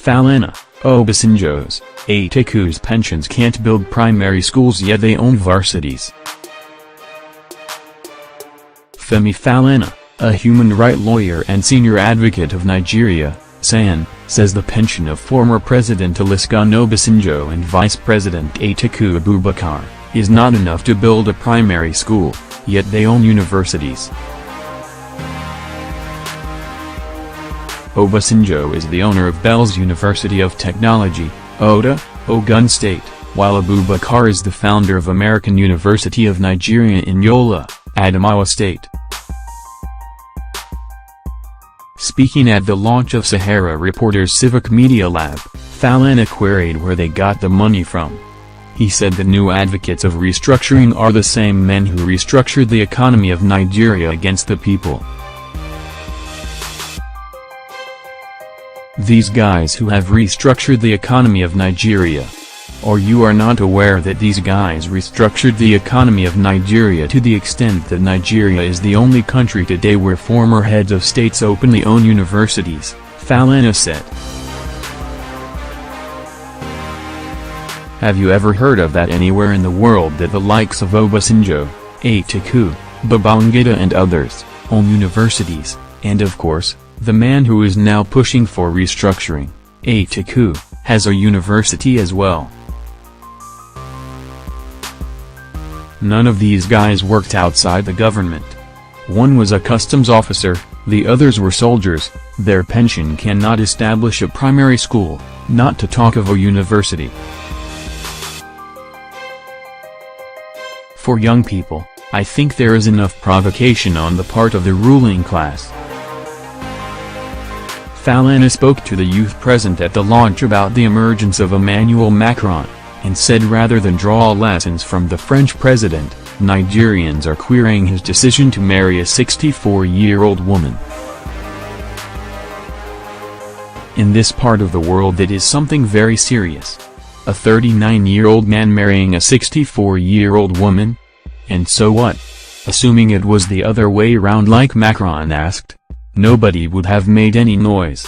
Falana, Obasanjos, Atikus pensions can't build primary schools yet they own varsities. Femi Falana, a human rights lawyer and senior advocate of Nigeria, SAN, says the pension of former President Olusegun Obasanjo and Vice President Atiku Abubakar is not enough to build a primary school, yet they own universities. Obasanjo is the owner of Bells University of Technology, Oda, Ogun State, while Abubakar is the founder of American University of Nigeria in Yola, Adamawa State. Speaking at the launch of Sahara Reporters Civic Media Lab, Falana queried where they got the money from. He said the new advocates of restructuring are the same men who restructured the economy of Nigeria against the people. These guys who have restructured the economy of Nigeria. Or you are not aware that these guys restructured the economy of Nigeria to the extent that Nigeria is the only country today where former heads of states openly own universities, Falana said. Have you ever heard of that anywhere in the world that the likes of Obasanjo, Atiku, Babangida and others own universities, and of course, the man who is now pushing for restructuring, Atiku, has a university as well. None of these guys worked outside the government. One was a customs officer, the others were soldiers. Their pension cannot establish a primary school, not to talk of a university. For young people, I think there is enough provocation on the part of the ruling class. Falana spoke to the youth present at the launch about the emergence of Emmanuel Macron, and said rather than draw lessons from the French president, Nigerians are querying his decision to marry a 64-year-old woman. In this part of the world it is something very serious. A 39-year-old man marrying a 64-year-old woman? And so what? Assuming it was the other way around like Macron asked, nobody would have made any noise.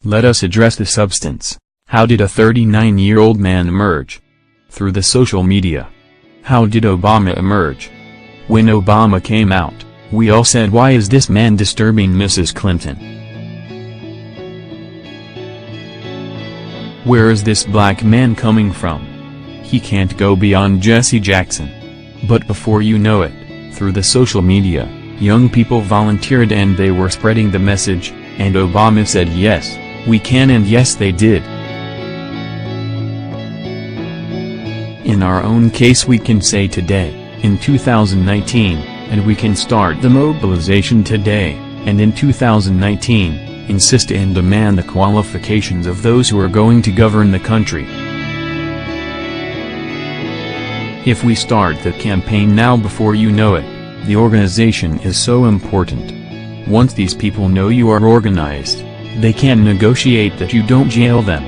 Let us address the substance. How did a 39-year-old man emerge? Through the social media. How did Obama emerge? When Obama came out, we all said, why is this man disturbing Mrs. Clinton? Where is this black man coming from? He can't go beyond Jesse Jackson. But before you know it, through the social media, young people volunteered and they were spreading the message, and Obama said yes, we can, and yes they did. In our own case we can say today, in 2019, and we can start the mobilization today, and in 2019, insist and demand the qualifications of those who are going to govern the country. If we start the campaign now before you know it, the organization is so important. Once these people know you are organized, they can negotiate that you don't jail them.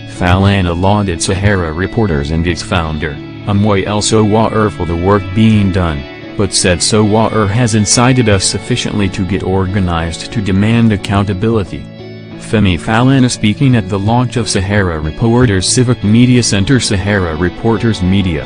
Falana lauded Sahara Reporters and its founder, Amoy El Sowore, for the work being done, but said Sowore has incited us sufficiently to get organized to demand accountability. Femi Falana speaking at the launch of Sahara Reporters Civic Media Center. Sahara Reporters Media.